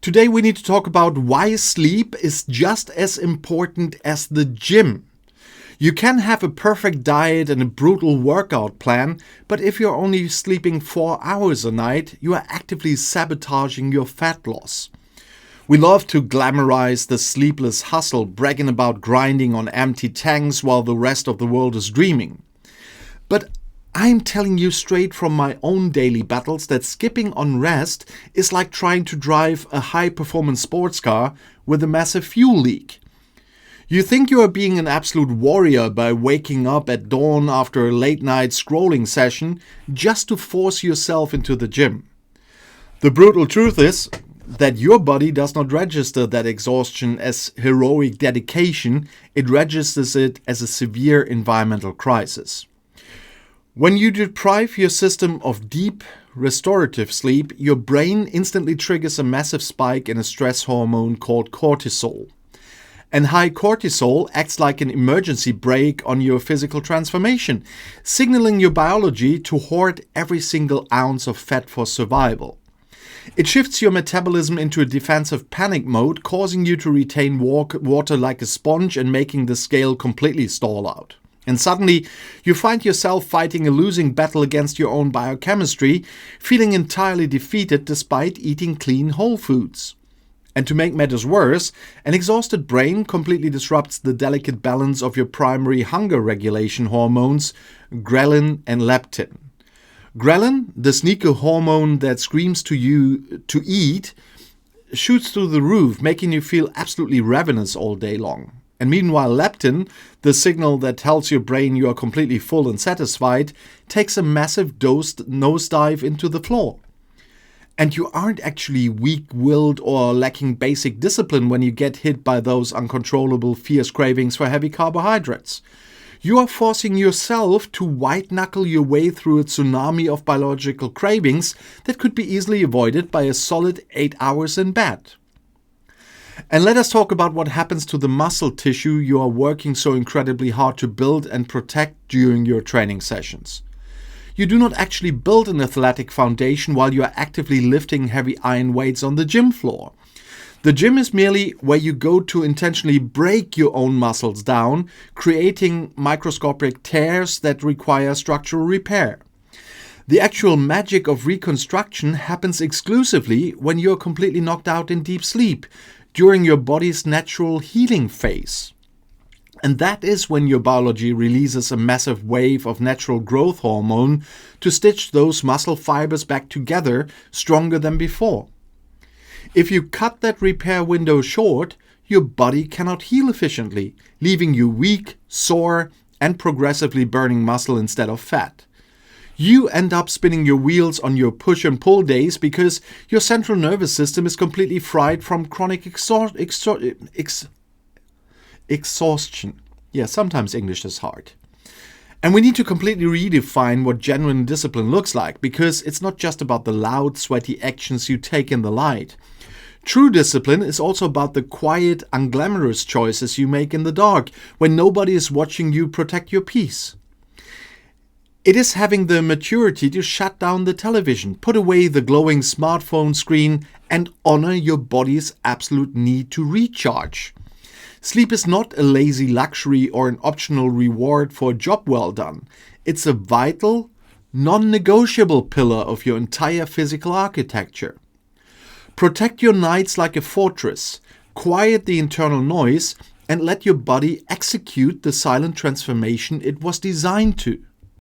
Today we need to talk about why sleep is just as important as the gym. You can have a perfect diet and a brutal workout plan, but if you're only sleeping 4 hours a night, you are actively sabotaging your fat loss. We love to glamorize the sleepless hustle, bragging about grinding on empty tanks while the rest of the world is dreaming. But I'm telling you straight from my own daily battles that skipping on rest is like trying to drive a high-performance sports car with a massive fuel leak. You think you are being an absolute warrior by waking up at dawn after a late-night scrolling session just to force yourself into the gym. The brutal truth is that your body does not register that exhaustion as heroic dedication, it registers it as a severe environmental crisis. When you deprive your system of deep, restorative sleep, your brain instantly triggers a massive spike in a stress hormone called cortisol. And high cortisol acts like an emergency brake on your physical transformation, signaling your biology to hoard every single ounce of fat for survival. It shifts your metabolism into a defensive panic mode, causing you to retain water like a sponge and making the scale completely stall out. And suddenly, you find yourself fighting a losing battle against your own biochemistry, feeling entirely defeated despite eating clean whole foods. And to make matters worse, an exhausted brain completely disrupts the delicate balance of your primary hunger regulation hormones, ghrelin and leptin. Ghrelin, the sneaky hormone that screams to you to eat, shoots through the roof, making you feel absolutely ravenous all day long. And meanwhile, leptin, the signal that tells your brain you are completely full and satisfied, takes a massive nosedive into the floor. And you aren't actually weak-willed or lacking basic discipline when you get hit by those uncontrollable fierce cravings for heavy carbohydrates. You are forcing yourself to white-knuckle your way through a tsunami of biological cravings that could be easily avoided by a solid 8 hours in bed. And let us talk about what happens to the muscle tissue you are working so incredibly hard to build and protect during your training sessions. You do not actually build an athletic foundation while you are actively lifting heavy iron weights on the gym floor. The gym is merely where you go to intentionally break your own muscles down, creating microscopic tears that require structural repair. The actual magic of reconstruction happens exclusively when you are completely knocked out in deep sleep, during your body's natural healing phase. And that is when your biology releases a massive wave of natural growth hormone to stitch those muscle fibers back together stronger than before. If you cut that repair window short, your body cannot heal efficiently, leaving you weak, sore, and progressively burning muscle instead of fat. You end up spinning your wheels on your push and pull days because your central nervous system is completely fried from chronic exhaustion. Yeah, sometimes English is hard. And we need to completely redefine what genuine discipline looks like, because it's not just about the loud, sweaty actions you take in the light. True discipline is also about the quiet, unglamorous choices you make in the dark, when nobody is watching you protect your peace. It is having the maturity to shut down the television, put away the glowing smartphone screen, and honor your body's absolute need to recharge. Sleep is not a lazy luxury or an optional reward for a job well done. It's a vital, non-negotiable pillar of your entire physical architecture. Protect your nights like a fortress, quiet the internal noise, and let your body execute the silent transformation it was designed to.